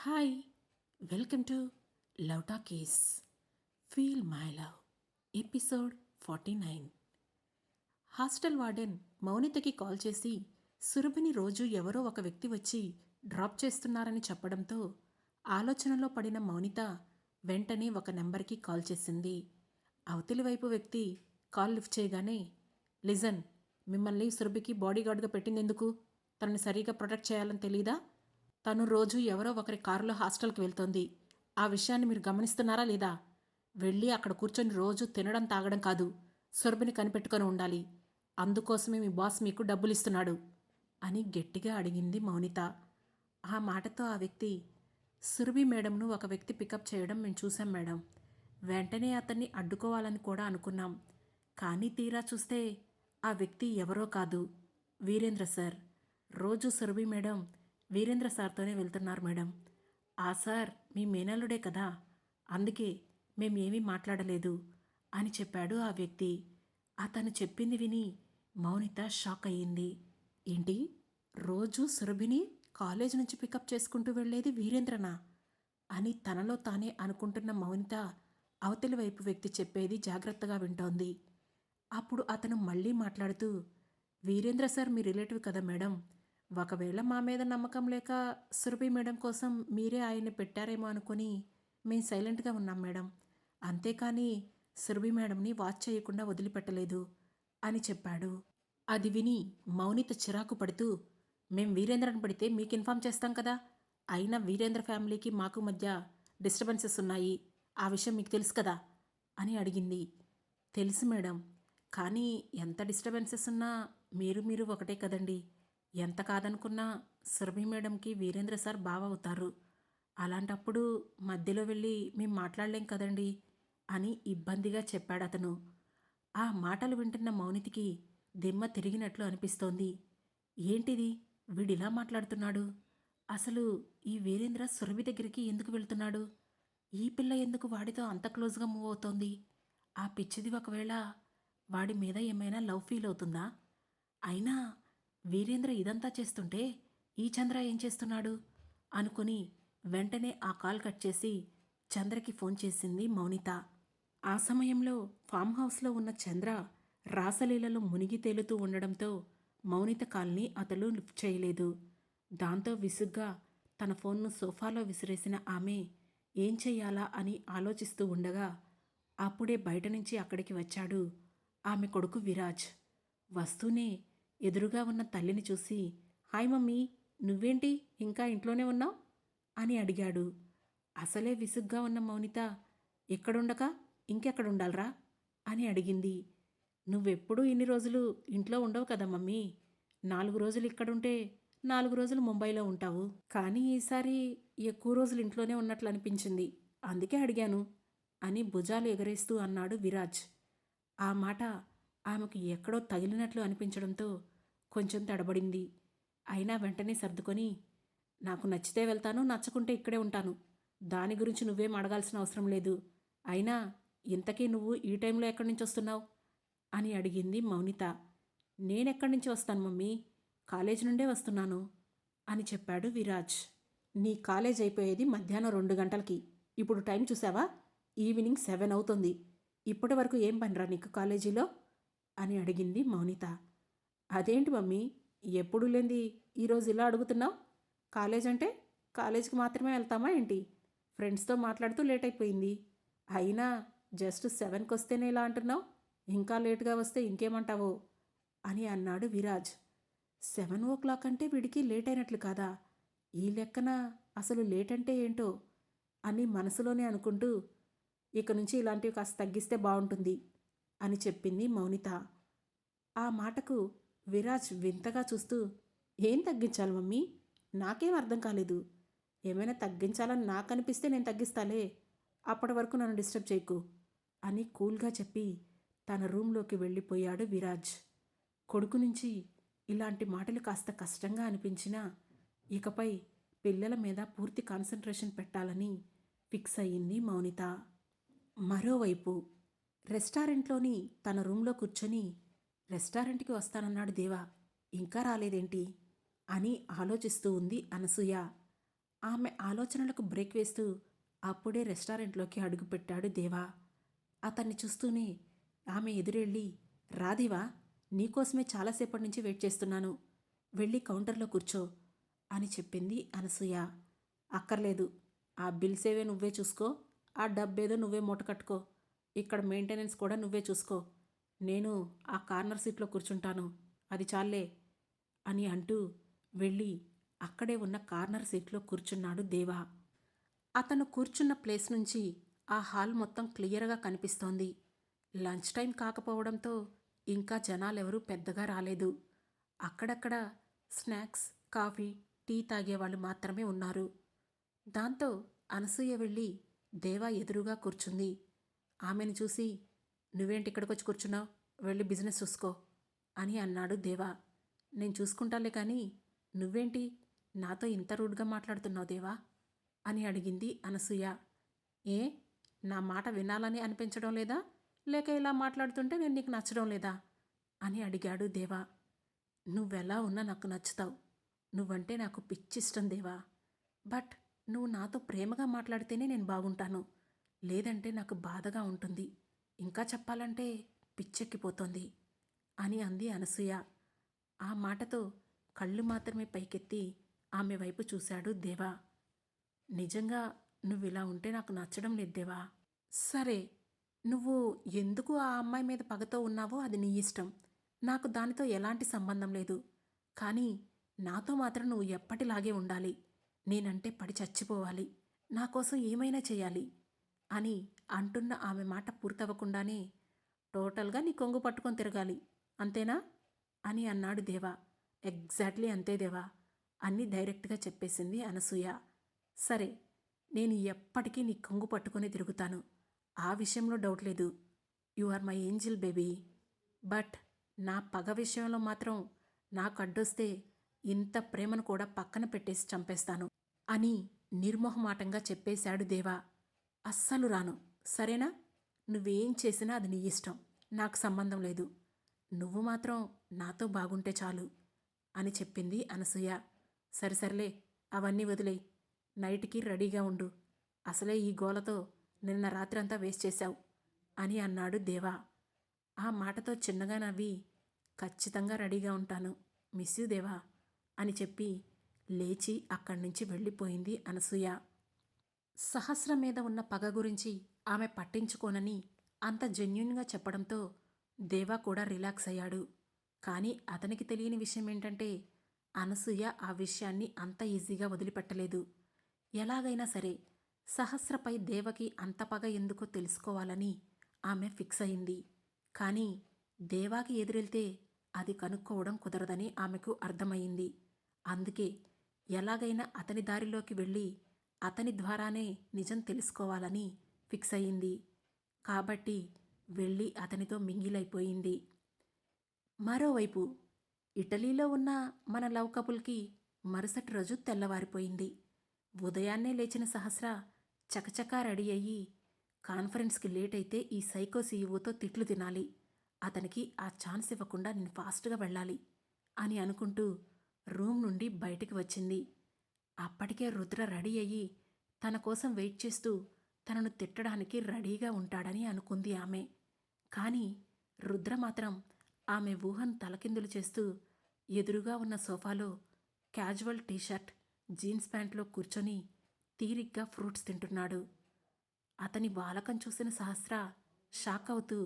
Hi, welcome to Love Talkies feel my love episode 49. Hostel warden మౌనితకి call చేసి సురభిని రోజు ఎవరో ఒక వ్యక్తి వచ్చి డ్రాప్ చేస్తున్నారని చెప్పడంతో ఆలోచనలో పడిన మౌనిత వెంటనే ఒక నెంబర్కి కాల్ చేసింది. అవతలి వైపు వ్యక్తి కాల్ లిఫ్ట్ చేయగానే, లిజన్, మిమ్మల్ని సురభికి బాడీగార్డ్గా పెట్టిందెందుకు? తనని సరిగా ప్రొటెక్ట్ చేయాలని తెలీదా? తను రోజు ఎవరో ఒకరి కారులో హాస్టల్కి వెళ్తోంది. ఆ విషయాన్ని మీరు గమనిస్తున్నారా లేదా? వెళ్ళి అక్కడ కూర్చొని రోజు తినడం తాగడం కాదు, సురభిని కనిపెట్టుకొని ఉండాలి. అందుకోసమే మీ బాస్ మీకు డబ్బులిస్తున్నాడు అని గట్టిగా అడిగింది మౌనిత. ఆ మాటతో ఆ వ్యక్తి, సురభి మేడంను ఒక వ్యక్తి పికప్ చేయడం మేము చూసాం మేడం. వెంటనే అతన్ని అడ్డుకోవాలని కూడా అనుకున్నాం. కానీ తీరా చూస్తే ఆ వ్యక్తి ఎవరో కాదు, వీరేంద్ర సార్. రోజు సురభి మేడం వీరేంద్ర సార్తోనే వెళ్తున్నారు మేడం. ఆ సార్ మీ మేనల్లుడే కదా, అందుకే మేమేమీ మాట్లాడలేదు అని చెప్పాడు ఆ వ్యక్తి. అతను చెప్పింది విని మౌనిత షాక్ అయ్యింది. ఏంటి, రోజు సురభిని కాలేజ్ నుంచి పికప్ చేసుకుంటూ వెళ్ళేది వీరేంద్రనా అని తనలో తానే అనుకుంటున్న మౌనిత అవతలి వైపు వ్యక్తి చెప్పేది జాగ్రత్తగా వింటోంది. అప్పుడు అతను మళ్ళీ మాట్లాడుతూ, వీరేంద్ర సార్ మీ రిలేటివ్ కదా మేడం. ఒకవేళ మా మీద నమ్మకం లేక సురభి మేడం కోసం మీరే ఆయన్ని పెట్టారేమో అనుకుని మేం సైలెంట్గా ఉన్నాం మేడం. అంతేకాని సురభి మేడంని వాచ్ చేయకుండా వదిలిపెట్టలేదు అని చెప్పాడు. అది విని మౌనిత చిరాకు పడుతూ, మేం వీరేంద్రని పడితే మీకు ఇన్ఫామ్ చేస్తాం కదా. అయినా వీరేంద్ర ఫ్యామిలీకి మాకు మధ్య డిస్టర్బెన్సెస్ ఉన్నాయి, ఆ విషయం మీకు తెలుసు కదా అని అడిగింది. తెలుసు మేడం, కానీ ఎంత డిస్టర్బెన్సెస్ ఉన్నా మీరు ఒకటే కదండి. ఎంత కాదనుకున్నా సురభి మేడంకి వీరేంద్ర సార్ బావ అవుతారు. అలాంటప్పుడు మధ్యలో వెళ్ళి మేం మాట్లాడలేం కదండి అని ఇబ్బందిగా చెప్పాడతను. ఆ మాటలు వింటున్న మౌనితికి దిమ్మ తిరిగినట్లు అనిపిస్తోంది. ఏంటిది, వీడిలా మాట్లాడుతున్నాడు? అసలు ఈ వీరేంద్ర సురభి దగ్గరికి ఎందుకు వెళ్తున్నాడు? ఈ పిల్ల ఎందుకు వాడితో అంత క్లోజ్గా మూవ్ అవుతోంది? ఆ పిచ్చిది ఒకవేళ వాడి మీద ఏమైనా లవ్ ఫీల్ అవుతుందా? అయినా వీరేంద్ర ఇదంతా చేస్తుంటే ఈ చంద్ర ఏం చేస్తున్నాడు అనుకుని వెంటనే ఆ కాల్ కట్ చేసి చంద్రకి ఫోన్ చేసింది మౌనిత. ఆ సమయంలో ఫామ్ హౌస్లో ఉన్న చంద్ర రాసలీలలో మునిగి తేలుతూ ఉండడంతో మౌనిత కాల్ని అతడు లిఫ్ట్ చేయలేదు. దాంతో విసుగ్గా తన ఫోన్ను సోఫాలో విసిరేసిన ఆమె ఏం చెయ్యాలా అని ఆలోచిస్తూ ఉండగా అప్పుడే బయట నుంచి అక్కడికి వచ్చాడు ఆమె కొడుకు విరాజ్. వస్తూనే ఎదురుగా ఉన్న తల్లిని చూసి, హాయ్ మమ్మీ, నువ్వేంటి ఇంకా ఇంట్లోనే ఉన్నావు అని అడిగాడు. అసలే విసుగ్గా ఉన్న మౌనిత, ఎక్కడుండక ఇంకెక్కడుండాలరా అని అడిగింది. నువ్వెప్పుడూ ఇన్ని రోజులు ఇంట్లో ఉండవు కదా మమ్మీ. 4 రోజులు ఇక్కడుంటే 4 రోజులు ముంబైలో ఉంటావు. కానీ ఈసారి ఎక్కువ రోజులు ఇంట్లోనే ఉన్నట్లు అనిపించింది, అందుకే అడిగాను అని భుజాలు ఎగరేస్తూ అన్నాడు విరాజ్. ఆ మాట ఆమెకు ఎక్కడో తగిలినట్లు అనిపించడంతో కొంచెం తడబడింది. అయినా వెంటనే సర్దుకొని, నాకు నచ్చితే వెళ్తాను, నచ్చకుంటే ఇక్కడే ఉంటాను. దాని గురించి నువ్వేం అడగాల్సిన అవసరం లేదు. అయినా ఇంతకీ నువ్వు ఈ టైంలో ఎక్కడి నుంచి వస్తున్నావు అని అడిగింది మౌనిత. నేనెక్కడి నుంచి వస్తాను మమ్మీ, కాలేజ్ నుండే వస్తున్నాను అని చెప్పాడు విరాజ్. నీ కాలేజ్ అయిపోయేది మధ్యాహ్నం 2 గంటలకి. ఇప్పుడు టైం చూసావా? ఈవినింగ్ 7 అవుతుంది. ఇప్పటి వరకు ఏం పనిరా నీకు కాలేజీలో అని అడిగింది మౌనిత. అదేంటి మమ్మీ, ఎప్పుడు లేంది ఈరోజు ఇలా అడుగుతున్నావు? కాలేజ్ అంటే కాలేజ్కి మాత్రమే వెళ్తామా ఏంటి? ఫ్రెండ్స్తో మాట్లాడుతూ లేట్ అయిపోయింది. అయినా జస్ట్ 7కి వస్తేనే ఇలా అంటున్నావు, ఇంకా లేటుగా వస్తే ఇంకేమంటావో అని అన్నాడు విరాజ్. 7 o'clock అంటే వీడికి లేట్ అయినట్లు కాదా? ఈ లెక్కన అసలు లేట్ అంటే ఏంటో అని మనసులోనే అనుకుంటూ, ఇక నుంచి ఇలాంటివి కాస్త తగ్గిస్తే బాగుంటుంది అని చెప్పింది మౌనిత. ఆ మాటకు విరాజ్ వింతగా చూస్తూ, ఏం తగ్గించాలి మమ్మీ, నాకేం అర్థం కాలేదు. ఏమైనా తగ్గించాలని నాకు అనిపిస్తే నేను తగ్గిస్తాలే, అప్పటి వరకు నన్ను డిస్టర్బ్ చేయకు అని కూల్గా చెప్పి తన రూంలోకి వెళ్ళిపోయాడు విరాజ్. కొడుకు నుంచి ఇలాంటి మాటలు కాస్త కష్టంగా అనిపించినా ఇకపై పిల్లల మీద పూర్తి కాన్సన్ట్రేషన్ పెట్టాలని ఫిక్స్ అయ్యింది మౌనిత. మరోవైపు రెస్టారెంట్లోని తన రూంలో కూర్చొని, రెస్టారెంట్కి వస్తానన్నాడు దేవా, ఇంకా రాలేదేంటి అని ఆలోచిస్తూ ఉంది అనసూయ. ఆమె ఆలోచనలకు బ్రేక్ వేస్తూ అప్పుడే రెస్టారెంట్లోకి అడుగుపెట్టాడు దేవా. అతన్ని చూస్తూనే ఆమె ఎదురెళ్ళి, రాదేవా, నీకోసమే చాలాసేపటి నుంచి వెయిట్ చేస్తున్నాను, వెళ్ళి కౌంటర్లో కూర్చో అని చెప్పింది అనసూయ. అక్కర్లేదు, ఆ బిల్స్ ఏవే నువ్వే చూసుకో, ఆ డబ్బేదో నువ్వే మూట కట్టుకో, ఇక్కడ మెయింటెనెన్స్ కూడా నువ్వే చూసుకో, నేను ఆ కార్నర్ సీట్లో కూర్చుంటాను, అది చాలే అని అంటూ వెళ్ళి అక్కడే ఉన్న కార్నర్ సీట్లో కూర్చున్నాడు దేవా. అతను కూర్చున్న ప్లేస్ నుంచి ఆ హాల్ మొత్తం క్లియర్గా కనిపిస్తోంది. లంచ్ టైం కాకపోవడంతో ఇంకా జనాలెవరూ పెద్దగా రాలేదు. అక్కడక్కడ స్నాక్స్, కాఫీ, టీ తాగేవాళ్ళు మాత్రమే ఉన్నారు. దాంతో అనసూయ వెళ్ళి దేవా ఎదురుగా కూర్చుంది. ఆమెను చూసి, నువ్వేంటి ఇక్కడికొచ్చి కూర్చున్నావు, వెళ్ళి బిజినెస్ చూసుకో అని అన్నాడు దేవా. నేను చూసుకుంటాలే కానీ నువ్వేంటి నాతో ఇంత రూడ్గా మాట్లాడుతున్నావు దేవా అని అడిగింది అనసూయ. ఏ, నా మాట వినాలని అనిపించడం లేదా, లేక ఇలా మాట్లాడుతుంటే నేను నీకు నచ్చడం లేదా అని అడిగాడు దేవా. నువ్వెలా ఉన్నా నాకు నచ్చుతావు, నువ్వంటే నాకు పిచ్చిష్టం దేవా. బట్ నువ్వు నాతో ప్రేమగా మాట్లాడితేనే నేను బాగుంటాను, లేదంటే నాకు బాధగా ఉంటుంది, ఇంకా చెప్పాలంటే పిచ్చెక్కిపోతోంది అని అంది అనసూయ. ఆ మాటతో కళ్ళు మాత్రమే పైకెత్తి ఆమె వైపు చూశాడు దేవా. నిజంగా నువ్విలా ఉంటే నాకు నచ్చడం లేదు దేవా. సరే, నువ్వు ఎందుకు ఆ అమ్మాయి మీద పగతో ఉన్నావో అది నీ ఇష్టం, నాకు దానితో ఎలాంటి సంబంధం లేదు. కానీ నాతో మాత్రం నువ్వు ఎప్పటిలాగే ఉండాలి, నేనంటే పడి చచ్చిపోవాలి, నా కోసం ఏమైనా చేయాలి అని అంటున్న ఆమె మాట పూర్తవ్వకుండానే టోటల్గా నీ కొంగు పట్టుకొని తిరగాలి, అంతేనా అని అన్నాడు దేవా. ఎగ్జాక్ట్లీ అంతే దేవా అని డైరెక్ట్గా చెప్పేసింది అనసూయ. సరే, నేను ఎప్పటికీ నీ కొంగు పట్టుకొని తిరుగుతాను, ఆ విషయంలో డౌట్ లేదు. You are my angel baby. But నా పగ విషయంలో మాత్రం నాకు అడ్డొస్తే ఇంత ప్రేమను కూడా పక్కన పెట్టేసి చంపేస్తాను అని నిర్మోహమాటంగా చెప్పేశాడు దేవా. అస్సలు రాను, సరేనా? నువ్వేం చేసినా అది నీ ఇష్టం, నాకు సంబంధం లేదు, నువ్వు మాత్రం నాతో బాగుంటే చాలు అని చెప్పింది అనసూయ. సరిసర్లే, అవన్నీ వదిలేయి, నైట్కి రెడీగా ఉండు, అసలే ఈ గోలతో నిన్న రాత్రంతా వేస్ట్ చేశావు అని అన్నాడు దేవా. ఆ మాటతో చిన్నగా నవ్వి, ఖచ్చితంగా రెడీగా ఉంటాను, మిస్ యూ దేవా అని చెప్పి లేచి అక్కడి నుంచి వెళ్ళిపోయింది అనసూయ. సహస్రం మీద ఉన్న పగ గురించి ఆమె పట్టించుకోనని అంత జెన్యూన్గా చెప్పడంతో దేవా కూడా రిలాక్స్ అయ్యాడు. కానీ అతనికి తెలియని విషయం ఏంటంటే అనసూయ ఆ విషయాన్ని అంత ఈజీగా వదిలిపెట్టలేదు. ఎలాగైనా సరే సహస్రపై దేవకి అంత పగ ఎందుకో తెలుసుకోవాలని ఆమె ఫిక్స్ అయింది. కానీ దేవాకి ఎదురెళ్తే అది కనుక్కోవడం కుదరదని ఆమెకు అర్థమయ్యింది. అందుకే ఎలాగైనా అతని దారిలోకి వెళ్ళి అతని ద్వారానే నిజం తెలుసుకోవాలని ఫిక్స్ అయ్యింది. కాబట్టి వెళ్ళి అతనితో మింగిలైపోయింది. మరోవైపు ఇటలీలో ఉన్న మన లవ్ కపుల్కి మరుసటి రోజు తెల్లవారిపోయింది. ఉదయాన్నే లేచిన సహస్ర చకచకా రెడీ అయ్యి, కాన్ఫరెన్స్కి లేట్ అయితే ఈ సైకో సీఈఓతో తిట్లు తినాలి, అతనికి ఆ ఛాన్స్ ఇవ్వకుండా నేను ఫాస్ట్గా వెళ్ళాలి అని అనుకుంటూ రూమ్ నుండి బయటికి వచ్చింది. అప్పటికే రుద్ర రెడీ అయ్యి తన కోసం వెయిట్ చేస్తూ తనను తిట్టడానికి రెడీగా ఉంటాడని అనుకుంది ఆమె. కానీ రుద్ర మాత్రం ఆమె ఊహను తలకిందులు చేస్తూ ఎదురుగా ఉన్న సోఫాలో క్యాజువల్ టీషర్ట్, జీన్స్ ప్యాంట్లో కూర్చొని తీరిగ్గా ఫ్రూట్స్ తింటున్నాడు. అతని వాలకం చూసిన సహస్ర షాక్ అవుతూ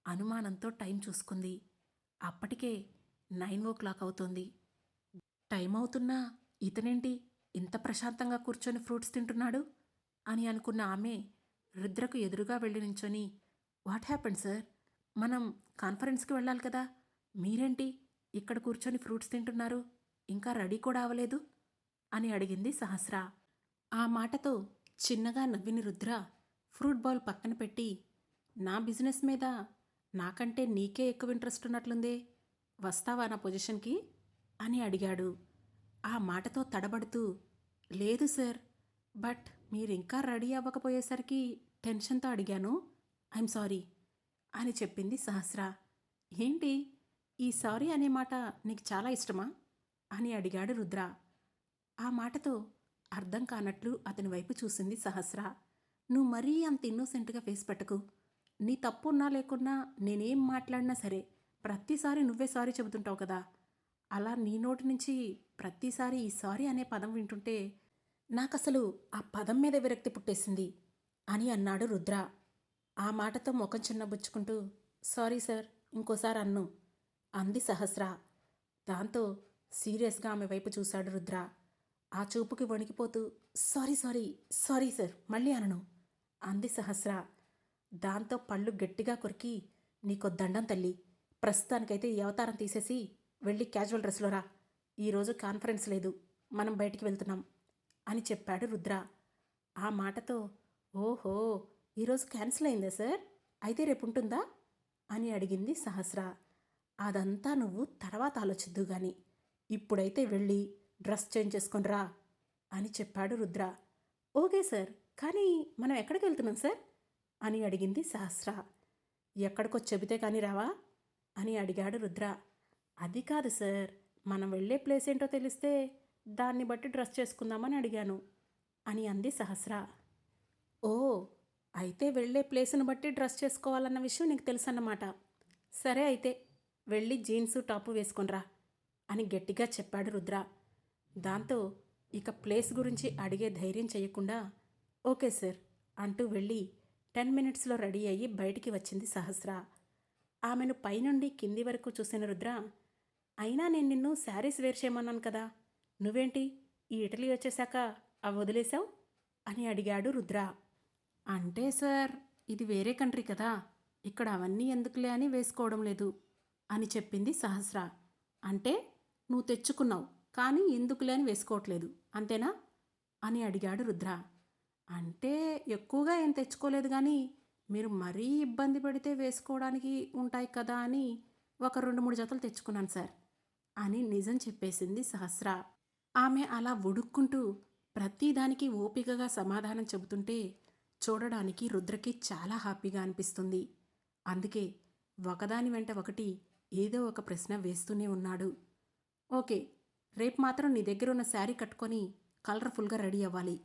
అనుమానంతో టైం చూసుకుంది. అప్పటికే 9 అవుతోంది. టైం అవుతున్నా ఇతనేంటి ఇంత ప్రశాంతంగా కూర్చొని ఫ్రూట్స్ తింటున్నాడు అని అనుకున్న ఆమె రుద్రకు ఎదురుగా వెళ్ళి నించొని, వాట్ హ్యాపెండ్ సార్, మనం కాన్ఫరెన్స్కి వెళ్ళాలి కదా, మీరేంటి ఇక్కడ కూర్చొని ఫ్రూట్స్ తింటున్నారు, ఇంకా రెడీ కూడా అవ్వలేదు అని అడిగింది సహస్ర. ఆ మాటతో చిన్నగా నవ్విన రుద్ర ఫ్రూట్ బౌల్ పక్కన పెట్టి, నా బిజినెస్ మీద నాకంటే నీకే ఎక్కువ ఇంట్రెస్ట్ ఉన్నట్లుందే, వస్తావా నా పొజిషన్కి అని అడిగాడు. ఆ మాటతో తడబడుతూ, లేదు సార్, బట్ మీరింకా రెడీ అవ్వకపోయేసరికి టెన్షన్తో అడిగాను, ఐఎమ్ సారీ అని చెప్పింది సహస్ర. ఏంటి, ఈ సారీ అనే మాట నీకు చాలా ఇష్టమా అని అడిగాడు రుద్ర. ఆ మాటతో అర్థం కానట్లు అతని వైపు చూసింది సహస్ర. నువ్వు మరీ అంత ఇన్నోసెంట్గా ఫేస్ పెట్టకు. నీ తప్పున్నా లేకున్నా నేనేం మాట్లాడినా సరే ప్రతిసారి నువ్వే సారీ చెబుతుంటావు కదా. అలా నీ నోటి నుంచి ప్రతిసారి ఈ సారీ అనే పదం వింటుంటే నాకసలు ఆ పదం మీద విరక్తి పుట్టేసింది అని అన్నాడు రుద్ర. ఆ మాటతో ముఖం చిన్నబుచ్చుకుంటూ సారీ సార్, ఇంకోసారి అన్ను అంది సహస్ర. దాంతో సీరియస్గా ఆమె వైపు చూశాడు రుద్ర. ఆ చూపుకి వణికిపోతూ సారీ సారీ సారీ సార్, మళ్ళీ అనను అంది సహస్ర. దాంతో పళ్ళు గట్టిగా కొరికి నీకో దండం తల్లి, ప్రస్తుతానికైతే ఈ అవతారం తీసేసి వెళ్ళి క్యాజువల్ డ్రెస్లో రా. ఈరోజు కాన్ఫరెన్స్ లేదు, మనం బయటికి వెళ్తున్నాం అని చెప్పాడు రుద్ర. ఆ మాటతో ఓహో, ఈరోజు క్యాన్సిల్ అయిందా సార్, అయితే రేపు ఉంటుందా అని అడిగింది సహస్ర. అదంతా నువ్వు తర్వాత ఆలోచిద్దు గాని ఇప్పుడైతే వెళ్ళి డ్రెస్ చేంజ్ చేసుకొని రా అని చెప్పాడు రుద్ర. ఓకే సార్, కానీ మనం ఎక్కడికి వెళ్తున్నాం సార్ అని అడిగింది సహస్ర. ఎక్కడికో చెబితే కానీ రావా అని అడిగాడు రుద్ర. అది కాదు సార్, మనం వెళ్ళే ప్లేస్ ఏంటో తెలిస్తే దాన్ని బట్టి డ్రెస్ చేసుకుందామని అడిగాను అని అంది సహస్ర. ఓ, అయితే వెళ్ళే ప్లేస్ను బట్టి డ్రెస్ చేసుకోవాలన్న విషయం నీకు తెలుసన్నమాట. సరే అయితే వెళ్ళి జీన్సు టాపు వేసుకొనిరా అని గట్టిగా చెప్పాడు రుద్ర. దాంతో ఇక ప్లేస్ గురించి అడిగే ధైర్యం చేయకుండా ఓకే సార్ అంటూ వెళ్ళి 10 మినిట్స్లో రెడీ అయ్యి బయటికి వచ్చింది సహస్ర. ఆమెను పైనుండి కింది వరకు చూసిన రుద్ర, అయినా నేను నిన్ను శారీస్ వేర్ చేయమన్నాను కదా, నువ్వేంటి ఈ ఇటలీ వచ్చేశాక అవి వదిలేశావు అని అడిగాడు రుద్ర. అంటే సార్, ఇది వేరే కంట్రీ కదా, ఇక్కడ అవన్నీ ఎందుకులే అని వేసుకోవడం లేదు అని చెప్పింది సహస్ర. అంటే నువ్వు తెచ్చుకున్నావు కానీ ఎందుకులే అని వేసుకోవట్లేదు అంతేనా అని అడిగాడు రుద్ర. అంటే ఎక్కువగా ఏం తెచ్చుకోలేదు కానీ మీరు మరీ ఇబ్బంది పడితే వేసుకోవడానికి ఉంటాయి కదా అని ఒక 2-3 జతలు తెచ్చుకున్నాను సార్ అని నిజం చెప్పేసింది సహస్ర. ఆమె అలా ఉడుక్కుంటూ ప్రతిదానికి ఓపికగా సమాధానం చెబుతుంటే చూడడానికి రుద్రకి చాలా హ్యాపీగా అనిపిస్తుంది. అందుకే ఒకదాని వెంట ఒకటి ఏదో ఒక ప్రశ్న వేస్తూనే ఉన్నాడు. ఓకే, రేపు మాత్రం నీ దగ్గర ఉన్న శారీ కట్టుకొని కలర్ఫుల్గా రెడీ అవ్వాలి.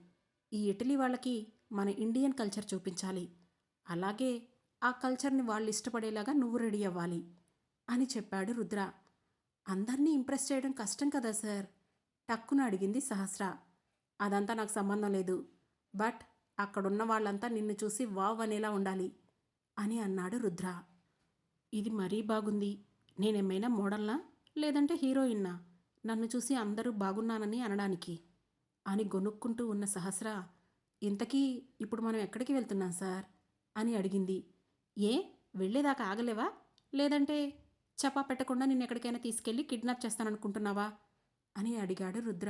ఈ ఇటలీ వాళ్ళకి మన ఇండియన్ కల్చర్ చూపించాలి. అలాగే ఆ కల్చర్ని వాళ్ళు ఇష్టపడేలాగా నువ్వు రెడీ అవ్వాలి అని చెప్పాడు రుద్ర. అందర్నీ ఇంప్రెస్ చేయడం కష్టం కదా సార్ టక్కున అడిగింది సహస్ర. అదంతా నాకు సంబంధం లేదు, బట్ అక్కడున్న వాళ్ళంతా నిన్ను చూసి వావ్ అనేలా ఉండాలి అని అన్నాడు రుద్ర. ఇది మరీ బాగుంది, నేనేమైనా మోడల్నా లేదంటే హీరోయిన్నా నన్ను చూసి అందరూ బాగున్నానని అనడానికి అని గొనుక్కుంటూ ఉన్న సహస్ర, ఇంతకీ ఇప్పుడు మనం ఎక్కడికి వెళ్తున్నాం సార్ అని అడిగింది. ఏ, వెళ్ళేదాకా ఆగలేవా, లేదంటే చపా పెట్టకుండా నిన్ను ఎక్కడికైనా తీసుకెళ్ళి కిడ్నాప్ చేస్తాననుకుంటున్నావా అని అడిగాడు రుద్ర.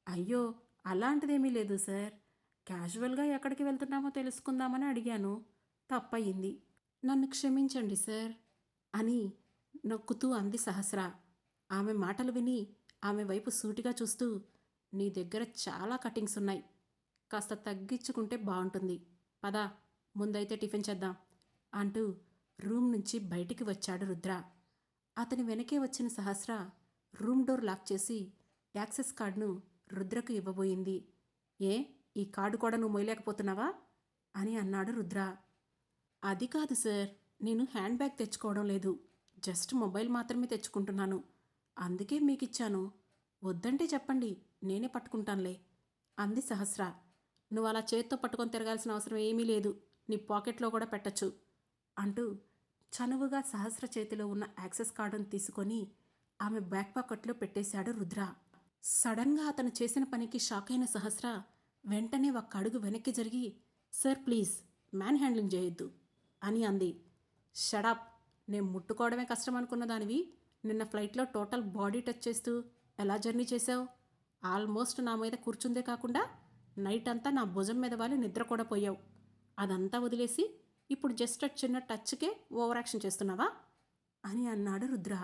అయ్యో, అలాంటిదేమీ లేదు సార్, క్యాజువల్గా ఎక్కడికి వెళ్తున్నామో తెలుసుకుందామని అడిగాను, తప్పయింది, నన్ను క్షమించండి సార్ అని నొక్కుతూ అంది సహస్ర. ఆమె మాటలు విని ఆమె వైపు సూటిగా చూస్తూ, నీ దగ్గర చాలా కటింగ్స్ ఉన్నాయి, కాస్త తగ్గించుకుంటే బాగుంటుంది, పదా ముందైతే టిఫిన్ చేద్దాం అంటూ రూమ్ నుంచి బయటికి వచ్చాడు రుద్ర. అతని వెనకే వచ్చిన సహస్ర రూమ్ డోర్ లాక్ చేసి యాక్సెస్ కార్డును రుద్రకు ఇవ్వబోయింది. ఏ, ఈ కార్డు కూడా నువ్వు మోయలేకపోతున్నావా అని అన్నాడు రుద్ర. అది కాదు సార్, నేను హ్యాండ్ బ్యాగ్ తెచ్చుకోవడం లేదు, జస్ట్ మొబైల్ మాత్రమే తెచ్చుకుంటున్నాను, అందుకే మీకిచ్చాను, వద్దంటే చెప్పండి నేనే పట్టుకుంటానులే అంది సహస్ర. నువ్వు అలా చేత్తో పట్టుకొని తిరగాల్సిన అవసరం ఏమీ లేదు, నీ పాకెట్లో కూడా పెట్టచ్చు అంటూ చనువుగా సహస్ర చేతిలో ఉన్న యాక్సెస్ కార్డును తీసుకొని ఆమె బ్యాక్ పాకెట్లో పెట్టేశాడు రుద్ర. సడన్గా అతను చేసిన పనికి షాక్ అయిన సహస్ర వెంటనే ఒక్క అడుగు వెనక్కి జరిగి, సార్ ప్లీజ్ మ్యాన్ హ్యాండ్లింగ్ చేయొద్దు అని అంది. షడప్, నేను ముట్టుకోవడమే కష్టం అనుకున్న దానివి నిన్న ఫ్లైట్లో టోటల్ బాడీ టచ్ చేస్తూ ఎలా జర్నీ చేశావు, ఆల్మోస్ట్ నా మీద కూర్చుందే కాకుండా నైట్ అంతా నా భుజం మీద వాలి నిద్ర కూడా పోయావు, అదంతా వదిలేసి ఇప్పుడు జస్ట్ చిన్న టచ్కే ఓవర్ యాక్షన్ చేస్తున్నావా అని అన్నాడు రుద్ర.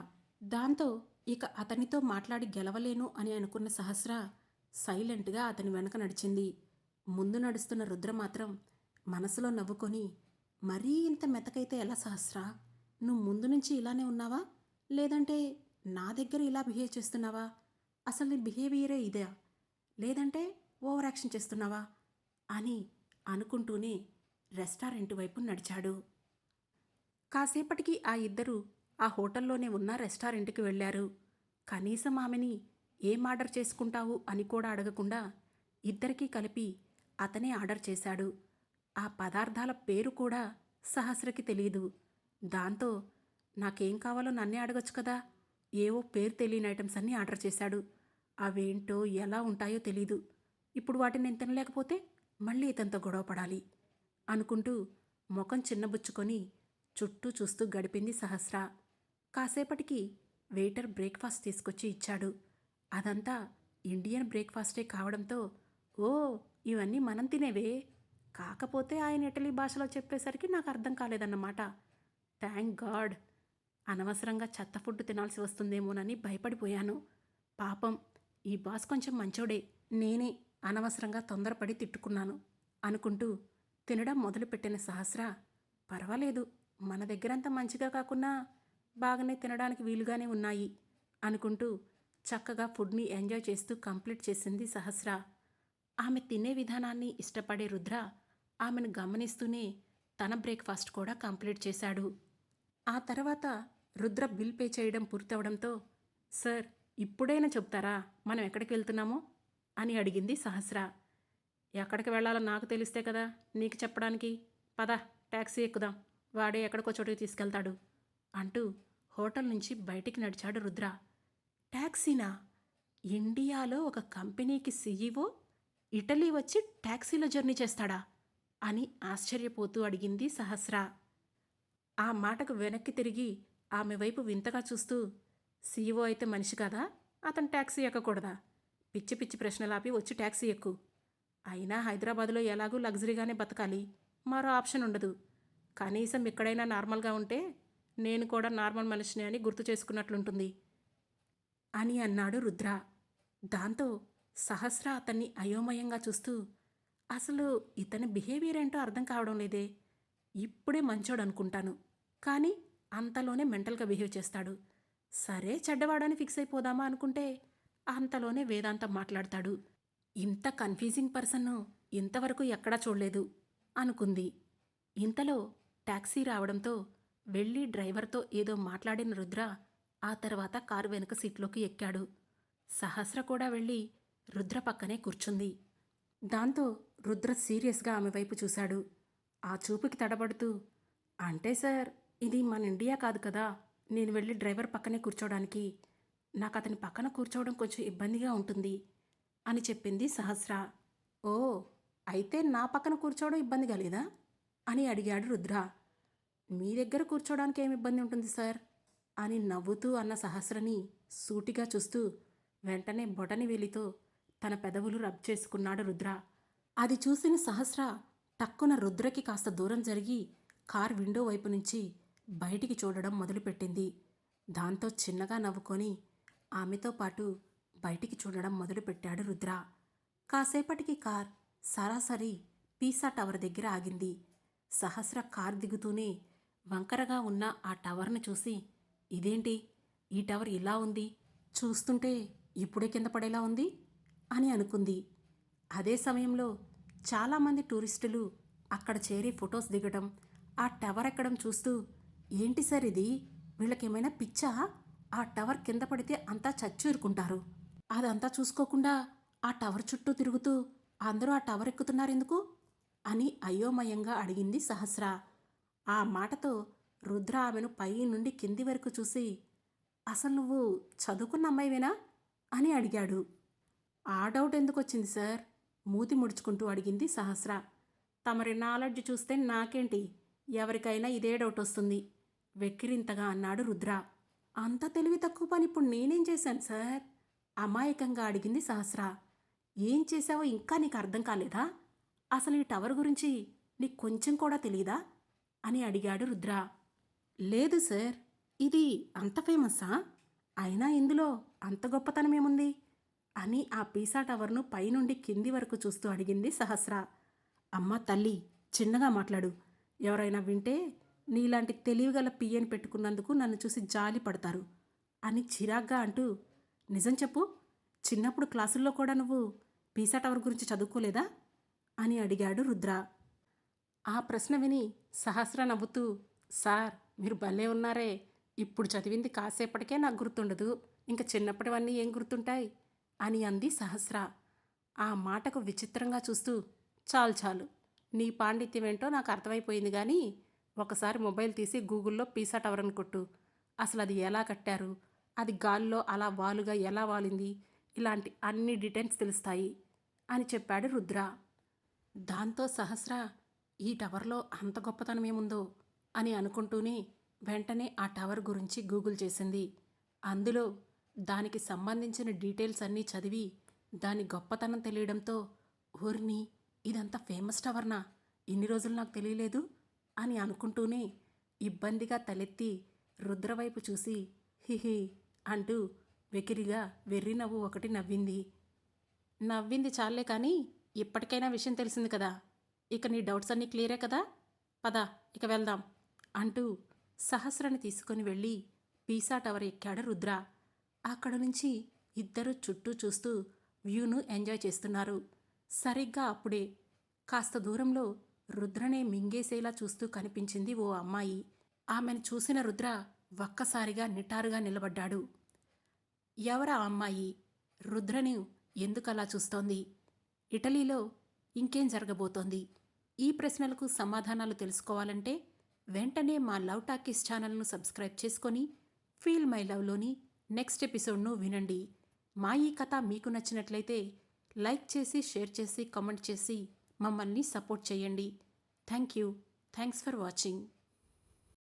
దాంతో ఇక అతనితో మాట్లాడి గెలవలేను అని అనుకున్న సహస్ర సైలెంట్గా అతని వెనక నడిచింది. ముందు నడుస్తున్న రుద్ర మాత్రం మనసులో నవ్వుకొని, మరీ ఇంత మెతకైతే ఎలా సహస్ర, నువ్వు ముందు నుంచి ఇలానే ఉన్నావా లేదంటే నా దగ్గర ఇలా బిహేవ్ చేస్తున్నావా, అసలు నీ బిహేవియరే ఇదే, లేదంటే ఓవర్ యాక్షన్ చేస్తున్నావా అని అనుకుంటూనే రెస్టారెంట్ వైపు నడిచాడు. కాసేపటికి ఆ ఇద్దరు ఆ హోటల్లోనే ఉన్న రెస్టారెంట్కి వెళ్ళారు. కనీసం ఆమెని ఏం ఆర్డర్ చేసుకుంటావు అని కూడా అడగకుండా ఇద్దరికీ కలిపి అతనే ఆర్డర్ చేశాడు. ఆ పదార్థాల పేరు కూడా సహస్రకి తెలీదు. దాంతో నాకేం కావాలో నన్నే అడగొచ్చు కదా, ఏవో పేరు తెలియని ఐటమ్స్ అన్నీ ఆర్డర్ చేశాడు. అవేంటో ఎలా ఉంటాయో తెలీదు. ఇప్పుడు వాటిని నేను తినలేకపోతే మళ్ళీ ఇతనితో గొడవ పడాలి అనుకుంటూ ముఖం చిన్నబుచ్చుకొని చుట్టూ చూస్తూ గడిపింది సహస్ర. కాసేపటికి వెయిటర్ బ్రేక్ఫాస్ట్ తీసుకొచ్చి ఇచ్చాడు. అదంతా ఇండియన్ బ్రేక్ఫాస్టే కావడంతో, ఓ ఇవన్నీ మనం తినేవే, కాకపోతే ఆయన ఇటలీ భాషలో చెప్పేసరికి నాకు అర్థం కాలేదన్నమాట. Thank God. అనవసరంగా చెత్త ఫుడ్ తినాల్సి వస్తుందేమోనని భయపడిపోయాను. పాపం ఈ బాస్ కొంచెం మంచోడే, నేనే అనవసరంగా తొందరపడి తిట్టుకున్నాను అనుకుంటూ తినడం మొదలుపెట్టిన సహస్ర, పర్వాలేదు, మన దగ్గరంతా మంచిగా కాకున్నా బాగానే తినడానికి వీలుగానే ఉన్నాయి అనుకుంటూ చక్కగా ఫుడ్ని ఎంజాయ్ చేస్తూ కంప్లీట్ చేసింది సహస్ర. ఆమె తినే విధానాన్ని ఇష్టపడే రుద్ర ఆమెను గమనిస్తూనే తన బ్రేక్ఫాస్ట్ కూడా కంప్లీట్ చేశాడు. ఆ తర్వాత రుద్ర బిల్ పే చేయడం పూర్తవడంతో, సార్ ఇప్పుడైనా చెప్తారా మనం ఎక్కడికి వెళ్తున్నామో అని అడిగింది సహస్ర. ఎక్కడికి వెళ్ళాలో నాకు తెలిస్తే కదా నీకు చెప్పడానికి, పద ట్యాక్సీ ఎక్కుదాం, వాడే ఎక్కడికో చోటుకి తీసుకెళ్తాడు అంటూ హోటల్ నుంచి బయటికి నడిచాడు రుద్ర. ట్యాక్సీనా? ఇండియాలో ఒక కంపెనీకి సీఈఓ ఇటలీ వచ్చి ట్యాక్సీలో జర్నీ చేస్తాడా అని ఆశ్చర్యపోతూ అడిగింది సహస్ర. ఆ మాటకు వెనక్కి తిరిగి ఆమె వైపు వింతగా చూస్తూ, సీఈఓ అయితే మనిషి కదా, అతను ట్యాక్సీ ఎక్కకూడదా? పిచ్చి పిచ్చి ప్రశ్నలాపి వచ్చి ట్యాక్సీ ఎక్కు. అయినా హైదరాబాదులో ఎలాగూ లగ్జరీగానే బతకాలి, మరో ఆప్షన్ ఉండదు. కనీసం ఎక్కడైనా నార్మల్గా ఉంటే నేను కూడా నార్మల్ మనిషిని అని గుర్తు చేసుకున్నట్లుంటుంది అని అన్నాడు రుద్ర. దాంతో సహస్ర అతన్ని అయోమయంగా చూస్తూ, అసలు ఇతని బిహేవియర్ ఏంటో అర్థం కావడం లేదే, ఇప్పుడే మంచోడు అనుకుంటాను, కానీ అంతలోనే మెంటల్గా బిహేవ్ చేస్తాడు. సరే చెడ్డవాడని ఫిక్స్ అయిపోదామా అనుకుంటే అంతలోనే వేదాంతం మాట్లాడతాడు. ఇంత కన్ఫ్యూజింగ్ పర్సన్ను ఇంతవరకు ఎక్కడా చూడలేదు అనుకుంది. ఇంతలో టాక్సీ రావడంతో వెళ్ళి డ్రైవర్తో ఏదో మాట్లాడిన రుద్ర ఆ తర్వాత కారు వెనుక సీట్లోకి ఎక్కాడు. సహస్ర కూడా వెళ్ళి రుద్ర పక్కనే కూర్చుంది. దాంతో రుద్ర సీరియస్గా ఆమె వైపు చూశాడు. ఆ చూపుకి తడబడుతూ, అంటే సార్ ఇది మన ఇండియా కాదు కదా, నేను వెళ్ళి డ్రైవర్ పక్కనే కూర్చోడానికి, నాకు అతని పక్కన కూర్చోవడం కొంచెం ఇబ్బందిగా ఉంటుంది అని చెప్పింది సహస్ర. ఓ అయితే నా పక్కన కూర్చోవడం ఇబ్బంది కలేదా అని అడిగాడు రుద్ర. మీ దగ్గర కూర్చోవడానికి ఏమి ఇబ్బంది ఉంటుంది సార్ అని నవ్వుతూ అన్న సహస్రని సూటిగా చూస్తూ వెంటనే బొటని వేలితో తన పెదవులు రబ్ చేసుకున్నాడు రుద్ర. అది చూసిన సహస్ర టక్కున రుద్రకి కాస్త దూరం జరిగి కార్ విండో వైపు నుంచి బయటికి చూడడం మొదలుపెట్టింది. దాంతో చిన్నగా నవ్వుకొని ఆమెతో పాటు బయటికి చూడడం మొదలుపెట్టాడు రుద్ర. కాసేపటికి కార్ సరాసరి పీసా టవర్ దగ్గర ఆగింది. సహస్ర కార్ దిగుతూనే వంకరగా ఉన్న ఆ టవర్ను చూసి, ఇదేంటి ఈ టవర్ ఇలా ఉంది, చూస్తుంటే ఇప్పుడే కింద పడేలా ఉంది అని అనుకుంది. అదే సమయంలో చాలామంది టూరిస్టులు అక్కడ చేరి ఫొటోస్ దిగడం, ఆ టవర్ ఎక్కడం చూస్తూ, ఏంటి సార్ ఇది, వీళ్ళకేమైనా పిచ్చా, ఆ టవర్ కింద పడితే అంతా చచ్చూరుకుంటారు, అదంతా చూసుకోకుండా ఆ టవర్ చుట్టూ తిరుగుతూ అందరూ ఆ టవర్ ఎక్కుతున్నారెందుకు అని అయోమయంగా అడిగింది సహస్ర. ఆ మాటతో రుద్ర ఆమెను పై నుండి కింది వరకు చూసి, అసలు నువ్వు చదువుకున్న అమ్మాయివేనా అని అడిగాడు. ఆ డౌట్ ఎందుకు వచ్చింది సార్ మూతి ముడుచుకుంటూ అడిగింది సహస్ర. తమరి నాలెడ్జ్ చూస్తే నాకేంటి, ఎవరికైనా ఇదే డౌట్ వస్తుంది వెక్కిరింతగా అన్నాడు రుద్ర. అంత తెలివి తక్కువ పని ఇప్పుడు నేనేం చేశాను సార్ అమాయకంగా అడిగింది సహస్ర. ఏం చేశావో ఇంకా నీకు అర్థం కాలేదా, అసలు ఈ టవర్ గురించి నీకు కొంచెం కూడా తెలీదా అని అడిగాడు రుద్ర. లేదు సార్, ఇది అంత ఫేమస్సా, అయినా ఇందులో అంత గొప్పతనమేముంది అని ఆ పీసా టవర్ను పైనుండి కింది వరకు చూస్తూ అడిగింది సహస్ర. అమ్మ తల్లి, చిన్నగా మాట్లాడు, ఎవరైనా వింటే నీలాంటి తెలివిగల పియ్యని పెట్టుకున్నందుకు నన్ను చూసి జాలి పడతారు అని చిరాగ్గా అంటూ, నిజం చెప్పు, చిన్నప్పుడు క్లాసుల్లో కూడా నువ్వు పీసా టవర్ గురించి చదువుకోలేదా అని అడిగాడు రుద్ర. ఆ ప్రశ్న విని సహస్ర నవ్వుతూ, సార్ మీరు భలే ఉన్నారే, ఇప్పుడు చదివింది కాసేపటికే నాకు గుర్తుండదు, ఇంక చిన్నప్పటివన్నీ ఏం గుర్తుంటాయి అని అంది సహస్ర. ఆ మాటకు విచిత్రంగా చూస్తూ, చాలు చాలు, నీ పాండిత్యమేంటో నాకు అర్థమైపోయింది కానీ ఒకసారి మొబైల్ తీసి గూగుల్లో పీసా టవర్ అని కొట్టు, అసలు అది ఎలా కట్టారు, అది గాల్లో అలా వాలుగా ఎలా వాలింది, ఇలాంటి అన్ని డీటెయిల్స్ తెలుస్తాయి అని చెప్పాడు రుద్ర. దాంతో సహస్ర ఈ టవర్లో అంత గొప్పతనం ఏముందో అని అనుకుంటూనే వెంటనే ఆ టవర్ గురించి గూగుల్ చేసింది. అందులో దానికి సంబంధించిన డీటెయిల్స్ అన్నీ చదివి దాని గొప్పతనం తెలియడంతో, ఊరిని ఇదంతా ఫేమస్ టవర్నా, ఇన్ని రోజులు నాకు తెలియలేదు అని అనుకుంటూనే ఇబ్బందిగా తలెత్తి రుద్రవైపు చూసి హిహి అంటూ వెకిరిగా వెర్రి నవ్వు ఒకటి నవ్వింది. నవ్వింది చాలే కానీ ఇప్పటికైనా విషయం తెలిసింది కదా, ఇక నీ డౌట్స్ అన్నీ క్లియరే కదా, పద ఇక వెళ్దాం అంటూ సహస్రని తీసుకొని వెళ్ళి పీసా టవర్ ఎక్కాడు రుద్ర. అక్కడ నుంచి ఇద్దరు చుట్టూ చూస్తూ వ్యూను ఎంజాయ్ చేస్తున్నారు. సరిగ్గా అప్పుడే కాస్త దూరంలో రుద్రనే మింగేసేలా చూస్తూ కనిపించింది ఓ అమ్మాయి. ఆమెను చూసిన రుద్ర ఒక్కసారిగా నిటారుగా నిలబడ్డాడు. ఎవరా అమ్మాయి, రుద్రను ఎందుకలా చూస్తోంది, ఇటలీలో ఇంకేం జరగబోతోంది? ఈ ప్రశ్నలకు సమాధానాలు తెలుసుకోవాలంటే వెంటనే మా లవ్ టాకీస్ ఛానల్ను సబ్స్క్రైబ్ చేసుకొని ఫీల్ మై లవ్లోని నెక్స్ట్ ఎపిసోడ్ను వినండి. మా ఈ కథ మీకు నచ్చినట్లయితే లైక్ చేసి, షేర్ చేసి, కామెంట్ చేసి మమ్మల్ని సపోర్ట్ చేయండి. Thank you. Thanks for watching.